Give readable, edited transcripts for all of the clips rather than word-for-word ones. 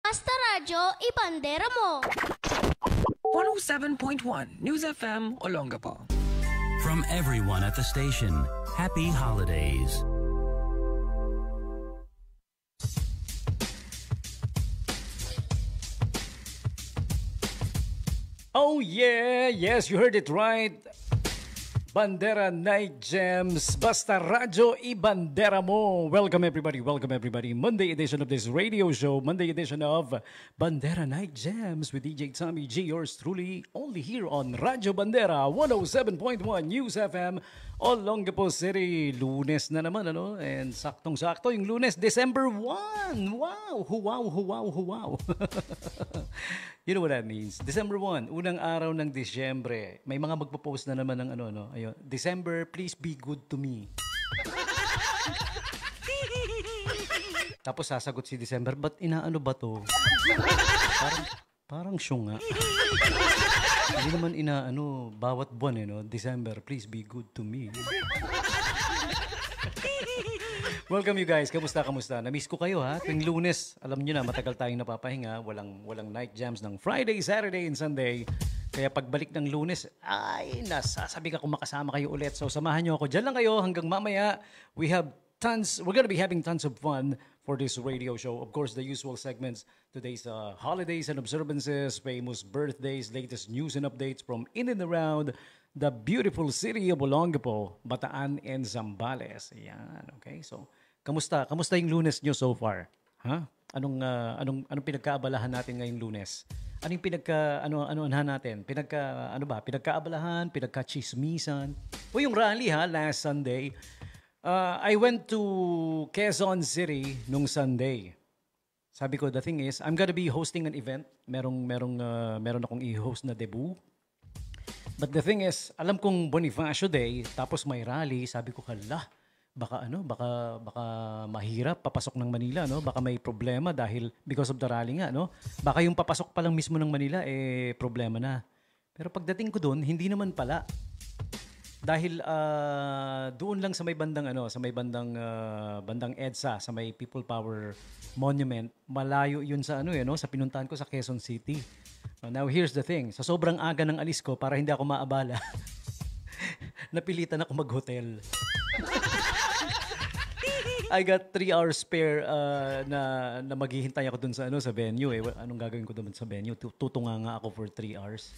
Basta Radyo, ibandera mo. 107.1 News FM Olongapo. From everyone at the station, happy holidays. Oh yeah! Yes, you heard it right. Bandera Night Gems. Basta Radyo, ibandera mo. Welcome everybody. Monday edition of this radio show. Monday edition of Bandera Night Gems with DJ Tommy G. Yours truly, only here on Radyo Bandera 107.1 News FM Olongapo City. Lunes na naman, ano? And saktong-sakto yung Lunes, December 1. Wow! Wow! You know what that means? December 1, unang araw ng Disyembre. May mga magpo-post na naman ng ano. Ayun. December, please be good to me. Tapos sasagot si December, ba't inaano ba to? Parang syunga. Hindi naman inaano, bawat buwan no? December, please be good to me. Welcome you guys. Kamusta? Na-miss ko kayo ha. Tuwing Lunes, alam nyo na, matagal tayong napapahinga. Walang night jams ng Friday, Saturday, and Sunday. Kaya pagbalik ng Lunes, ay, nasasabi ka kung makasama kayo ulit. So samahan nyo ako. Diyan lang kayo hanggang mamaya. We're gonna be having tons of fun for this radio show. Of course, the usual segments. Today's holidays and observances, famous birthdays, latest news and updates from in and around the beautiful city of Olongapo, Bataan, and Zambales. Ayan, okay? So, kamusta yung Lunes nyo so far? Ha? Anong pinagkaabalahan natin ngayong Lunes? Anong pinagkaabalahan natin? Pinagkaabalahan, pinagkachismisan. O yung rally ha, last Sunday. I went to Quezon City nung Sunday. Sabi ko, the thing is, I'm gonna be hosting an event. Meron akong i-host na debut. But the thing is, alam kong Bonifacio Day, tapos may rally, sabi ko, hala, baka mahirap papasok ng Manila, no? Baka may problema dahil because of the rally nga, no? Baka yung papasok pa lang mismo ng Manila problema na. Pero pagdating ko doon, hindi naman pala. Dahil doon lang sa may bandang bandang EDSA, sa may People Power Monument, malayo yun sa sa pinuntahan ko sa Quezon City. Now here's the thing, sa sobrang aga ng alis ko para hindi ako maabala, napilitan ako mag-hotel. I got 3 hours spare na maghihintay ako dun sa venue eh. Anong gagawin ko dun sa venue? Tutunga nga ako for 3 hours.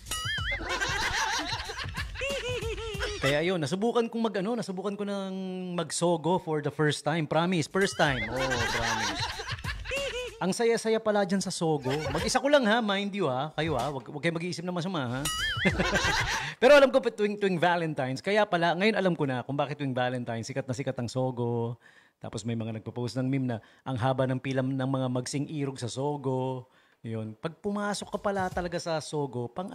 Kaya ayun, nasubukan ko ng magsogo for the first time. Promise, first time. Oh, promise. Ang saya-saya pala dyan sa Sogo. Mag-isa ko lang ha, mind you ha. Kayo ha, wag kayo mag-iisip na masama ha. Pero alam ko tuwing Valentine's, kaya pala, ngayon alam ko na kung bakit tuwing Valentine's, sikat na sikat ang Sogo. Tapos may mga nagpo-post ng meme na ang haba ng pila ng mga magsing irog sa Sogo. Yun. Pag pumasok ka pala talaga sa Sogo, pang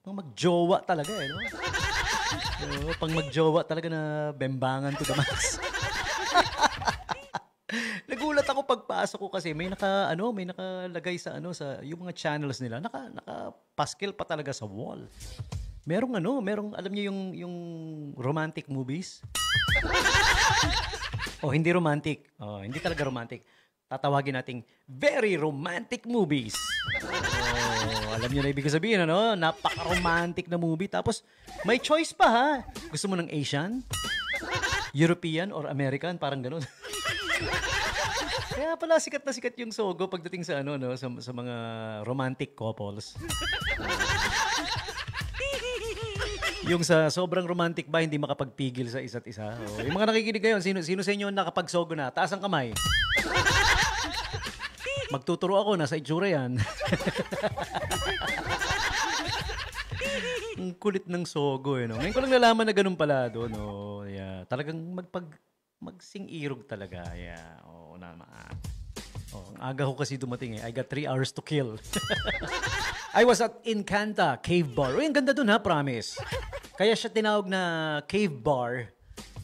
magjowa talaga eh. No? Pang magjowa talaga na bembangan to the max. Nagulat ako pagpasok ko kasi may nakalagay sa yung mga channels nila, naka-paskel pa talaga sa wall. Merong alam niyo yung romantic movies? Hindi romantic. Hindi talaga romantic. Tatawagin nating very romantic movies. Alam niyo na ibig sabihin, napaka-romantic na movie. Tapos may choice pa ha. Gusto mo ng Asian, European, or American? Parang ganun. Kaya pala sikat na sikat yung Sogo pagdating sa sa mga romantic couples. Yung sa sobrang romantic ba hindi makapagpigil sa isa't isa. Yung mga nakikinig ngayon, sino sa inyo nakapag-Sogo na? Taas ang kamay. Magtuturo ako, nasa itsura yan. Ang kulit ng Sogo no. Ngayon ko lang nalaman na ganun pala doon. Yeah. Talagang magsing-irog talaga. Yeah. Naman. Ang aga ko kasi dumating eh. I got 3 hours to kill. I was at Encanta Cave Bar. Ang ganda dun ha, promise. Kaya siya tinawag na Cave Bar.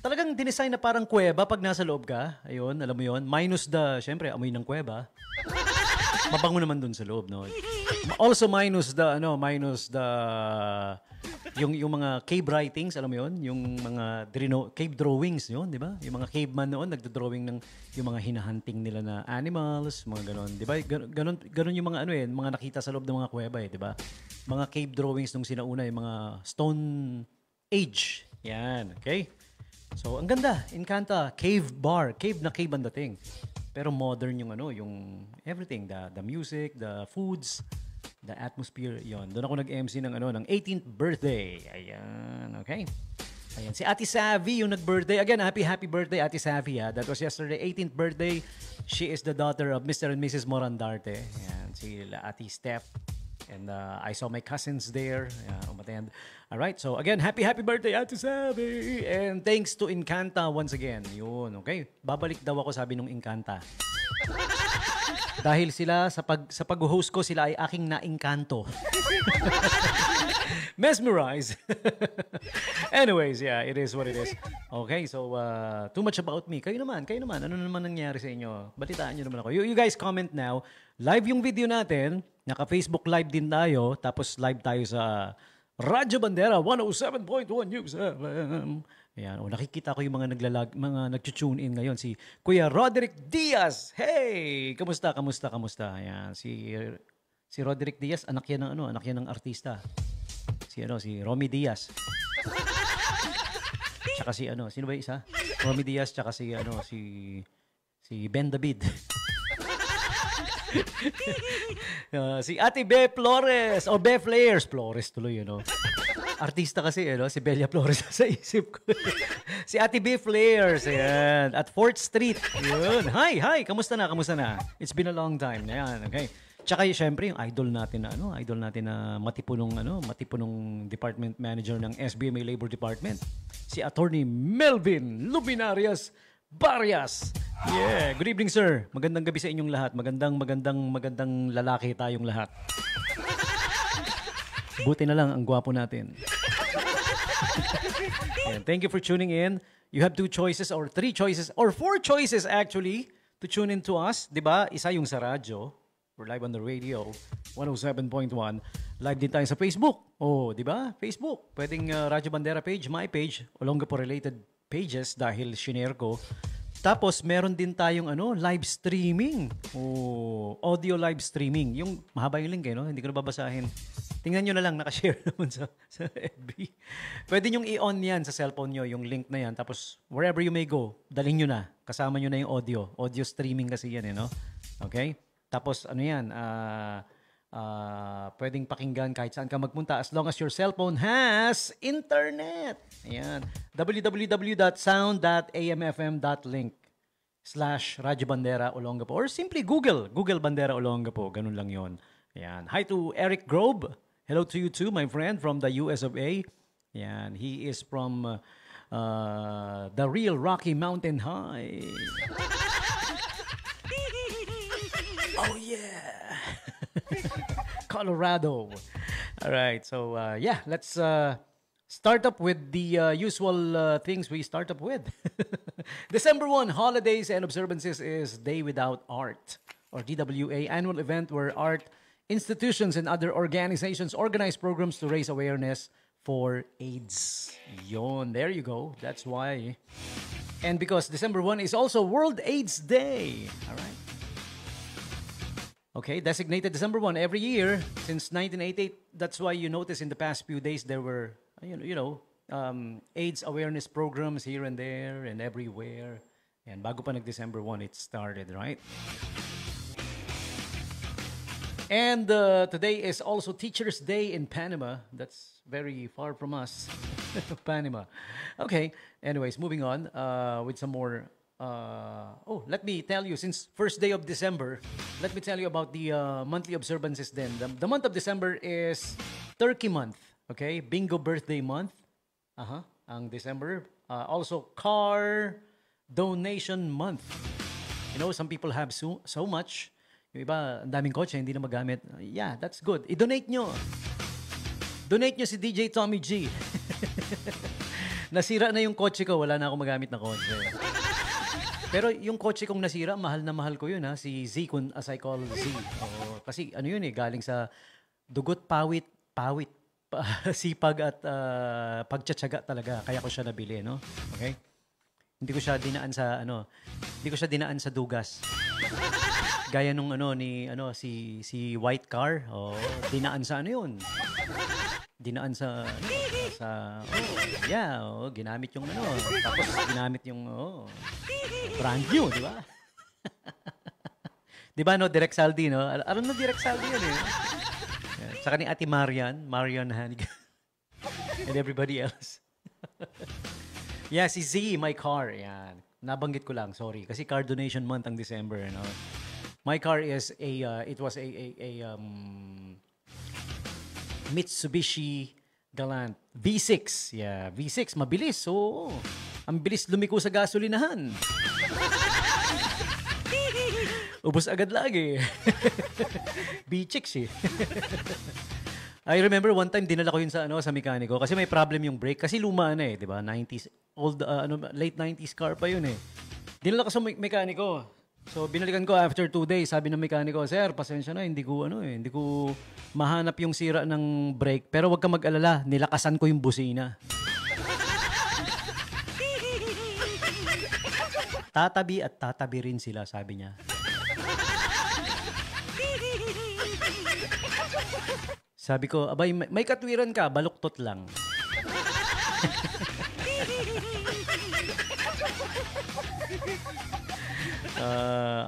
Talagang dinesign na parang kuweba pag nasa loob ka. Ayun, alam mo yun. Minus syempre, amoy ng kuweba. Mabango naman dun sa loob, no? Also minus the yung mga cave writings, alam mo yun? Yung mga cave drawings yun, di ba? Yung mga caveman noon, nagdo-drawing ng yung mga hinahunting nila na animals, mga ganon. Di ba? Ganon yung mga mga nakita sa loob ng mga kuweba di ba? Mga cave drawings nung sinauna, yung mga Stone Age. Yan, okay? So, ang ganda. Encanto, cave bar. Cave na cave ang dating. Pero modern yung yung everything, the music, the foods, the atmosphere, yon. Doon ako nag-MC ng 18th birthday. Ayan, okay? Ayan, si Ate Savvy yung nag-birthday. Again, happy birthday, Ate Savvy. That was yesterday, 18th birthday. She is the daughter of Mr. and Mrs. Morandarte. Ayan, si Ate Steph. And I saw my cousins there. Umattend. All right. So again, happy birthday, Ate Savvy. And thanks to Encanta once again. Yun, okay? Babalik daw ako, sabi nung Encanta. Dahil sila, sa pag-host ko, sila ay aking na-engkanto. Mesmerize. Anyways, yeah, it is what it is. Okay, so too much about me. Kayo naman. Ano naman nangyari sa inyo? Balitaan nyo naman ako. You guys comment now. Live yung video natin. Naka-Facebook live din tayo. Tapos live tayo sa Radyo Bandera 107.1 News FM. Ayan, nakikita ko yung mga nag-tune in ngayon. Si Kuya Roderick Diaz. Hey! Kamusta? Ayan, si Roderick Diaz, anak yan ng artista. Si Romy Diaz. Tsaka sino ba yung isa? Romy Diaz, tsaka si Ben David. Si Ate Be Flores o Be Flores tuloy artista kasi si Belia Flores sa isip ko. Si Ate B Flares, ayan, at 4th Street. Yun. Hi, kamusta na? It's been a long time. Ayan, okay. Tsaka syempre yung idol natin na matipunong department manager ng SBMA Labor Department. Si Attorney Melvin Luminarias Barrias. Yeah, good evening sir. Magandang gabi sa inyong lahat. Magandang lalaki tayong lahat. Buti na lang ang gwapo natin. And thank you for tuning in. You have 2 choices or 3 choices or 4 choices actually to tune in to us. Diba? Isa yung sa radyo. We're live on the radio. 107.1. Live din tayo sa Facebook. Oh, diba? Facebook. Pwedeng Radyo Bandera page, my page. Olongapo related pages dahil shinare ko. Tapos, meron din tayong live streaming. Oh, audio live streaming. Yung mahaba yung link hindi ko na babasahin. Tingnan nyo na lang, nakashare naman sa FB. Pwede nyong i-on yan sa cellphone nyo, yung link na yan. Tapos, wherever you may go, dalhin nyo na. Kasama nyo na yung audio. Audio streaming kasi yan, Okay? Tapos, pwedeng pakinggan kahit saan ka magpunta as long as your cellphone has internet. Ayan. www.sound.amfm.link/Radyo Bandera Olongapo or simply Google Bandera Olongapo. Ganun lang yon. Ayan. Hi to Eric Grobe. Hello to you too, my friend from the US of A. Ayan. He is from the real Rocky Mountain High. Oh yeah. Colorado. All right. So, let's start up with the usual things we start up with. December 1, Holidays and Observances is Day Without Art, or DWA, annual event where art institutions and other organizations organize programs to raise awareness for AIDS. Yon, there you go. That's why. And because December 1 is also World AIDS Day. All right. Okay, designated December 1 every year since 1988. That's why you notice in the past few days there were, AIDS awareness programs here and there and everywhere. And bago pa nag-December 1, it started, right? And today is also Teachers' Day in Panama. That's very far from us. Panama. Okay, anyways, moving on with some more... let me tell you, since first day of December, let me tell you about the monthly observances then. The month of December is Turkey Month, okay? Bingo Birthday Month, ang December. Also, Car Donation Month. Some people have so much. Yung iba, ang daming kotse, hindi na magamit. Yeah, that's good. I-donate nyo. Donate nyo si DJ Tommy G. Nasira na yung kotse ko, wala na akong magamit na kotse. Pero yung kotse kong nasira, mahal na mahal ko yun si Z, as I call Z. Kasi galing sa dugot, pawit, sipag at pagtsatsaga talaga. Kaya ko siya nabili, no? Okay? Hindi ko siya dinaan sa dugas. Gaya nung si White Car, dinaan sa ano 'yun. Dinaan sa ginamit yung tapos ginamit yung brand new, di ba? Di ba Direct Saldi, no? Alam na Direct Saldi yun eh. Saka ni Ate Marian Hanig. And everybody else. Yeah, si Z, my car. Yan. Nabanggit ko lang, sorry. Kasi car donation month ang December, no? My car is it was a Mitsubishi Galant V6. Yeah, V6, mabilis. Oo. Ang bilis lumiko sa gasolinahan. Ubus agad lagi. B6 eh. I remember one time dinala ko yun sa mekaniko kasi may problem yung brake kasi luma na eh, 'di ba? 90s old late 90s car pa yun eh. Dinala ko sa mekaniko. So binalikan ko after 2 days, sabi ng mekaniko, "Sir, pasensya na, hindi ko mahanap yung sira ng brake, pero wag ka mag-alala, nilakasan ko yung busina." Tatabi at tatabi rin sila, sabi niya. Sabi ko, abay, may katwiran ka, baluktot lang.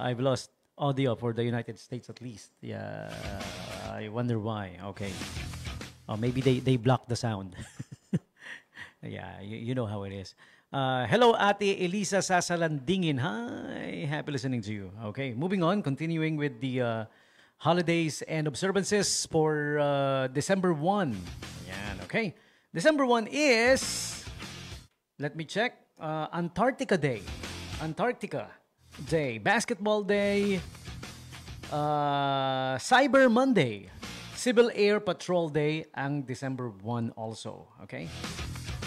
I've lost audio for the United States at least. Yeah, I wonder why. Okay. Maybe they blocked the sound. Yeah, you know how it is. Hello, Ate Elisa Sasalandingin. Hi, happy listening to you. Okay, moving on, continuing with the holidays and observances for December 1. Ayan, okay. December 1 is, let me check, Antarctica Day. Antarctica Day. Basketball Day. Cyber Monday. Civil Air Patrol Day ang December 1 also. Okay?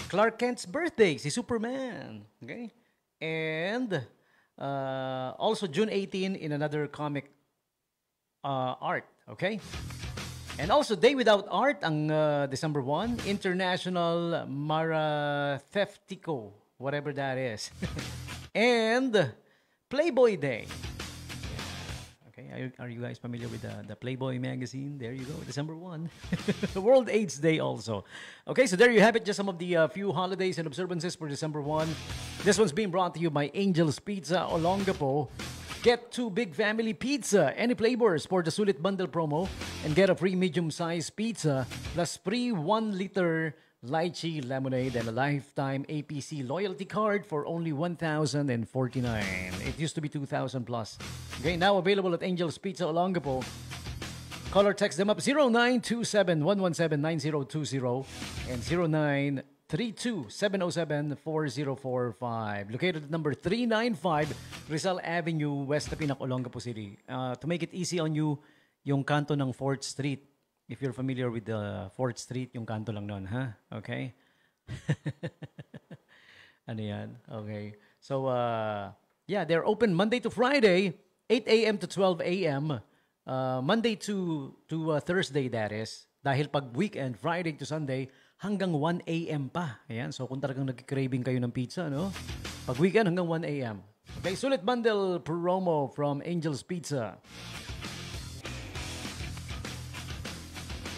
Clark Kent's birthday, si Superman. Okay? And also June 18 in another comic art. Okay? And also Day Without Art ang December 1. International Maratheftico, whatever that is. And Playboy Day. Okay, are you guys familiar with the Playboy magazine? There you go, December 1. World AIDS Day also. Okay, so there you have it, just some of the few holidays and observances for December 1. This one's being brought to you by Angel's Pizza Olongapo. Get 2 big family pizza, any flavors for the Sulit Bundle promo, and get a free medium-sized pizza plus free 1-liter lychee lemonade and a lifetime APC loyalty card for only $1,049. It used to be $2,000 plus. Okay, now available at Angel's Pizza Olongapo. Call or text them up 0927-117-9020 and 0932-707-4045. Located at number 395 Rizal Avenue, West Tapinac, Olongapo City. To make it easy on you, yung kanto ng 4th Street. If you're familiar with the 4th Street, yung kanto lang nun, ha? Okay? Ano yan? Okay. So, yeah, they're open Monday to Friday, 8 a.m. to 12 a.m. Monday to Thursday, that is. Dahil pag weekend, Friday to Sunday, hanggang 1 a.m. pa. Ayan, so kung talagang nag-craving kayo ng pizza, no? Pag weekend, hanggang 1 a.m. Okay, Sulit Bundle promo from Angel's Pizza.